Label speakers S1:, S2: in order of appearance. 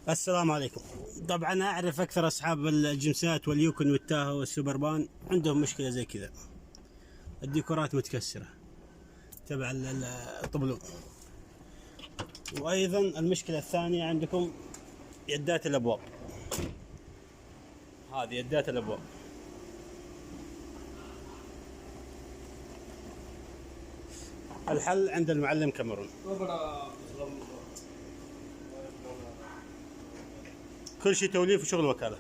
S1: السلام عليكم. طبعا اعرف اكثر اصحاب الجنسات واليوكن والتاهو والسوبربان عندهم مشكله زي كذا، الديكورات متكسره تبع الطبلون. وايضا المشكله الثانيه عندكم يدات الابواب، هذه يدات الابواب. الحل عند المعلم كاميرون. كل شيء توليف وشغل وكاله.